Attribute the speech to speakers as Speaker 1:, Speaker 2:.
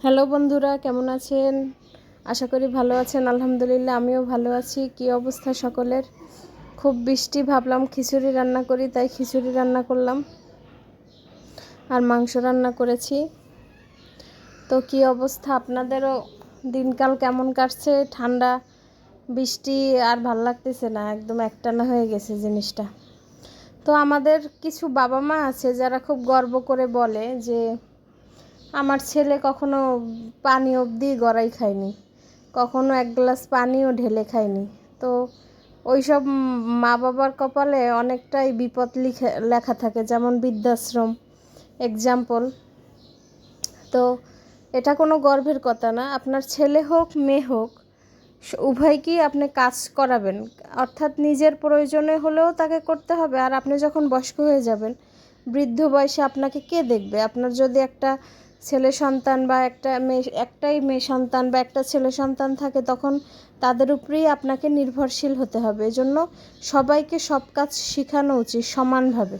Speaker 1: Hello বন্ধুরা, কেমন আছেন? আশা করি ভালো আছেন। আলহামদুলিল্লাহ, আমিও ভালো আছি। কি অবস্থা সকলের? খুব বৃষ্টি, ভাবলাম খিচুড়ি রান্না করি, তাই খিচুড়ি রান্না করলাম আর মাংস রান্না করেছি। তো কি অবস্থা আপনাদেরও? দিনকাল কেমন কাটছে? ঠান্ডা, বৃষ্টি আর ভাল লাগতেছে না, একদম একটানা হয়ে গেছে জিনিসটা। তো আমাদের কিছু বাবা মা আছে যারা খুব গর্ব করে বলে যে আমার ছেলে কখনো পানি অবধি গড়াই খায়নি, কখনো এক গ্লাস পানিও ঢেলে খায়নি। তো ওইসব মা বাবার কপালে অনেকটাই বিপদ লেখা থাকে, যেমন বৃদ্ধাশ্রম এক্সাম্পল। তো এটা কোনো গর্বের কথা না। আপনার ছেলে হোক মেয়ে হোক, উভয়কেই আপনি কাজ করাবেন, অর্থাৎ নিজের প্রয়োজনে হলেও তাকে করতে হবে। আর আপনি যখন বয়স্ক হয়ে যাবেন, বৃদ্ধ বয়সে আপনাকে কে দেখবে? আপনার যদি একটা ছেলে সন্তান বা একটাই মেয়ে সন্তান বা একটা ছেলে সন্তান থাকে, তখন তাদের উপরেই আপনাকে নির্ভরশীল হতে হবে। এজন্য সবাইকে সব কাজ শেখানো উচিত সমানভাবে।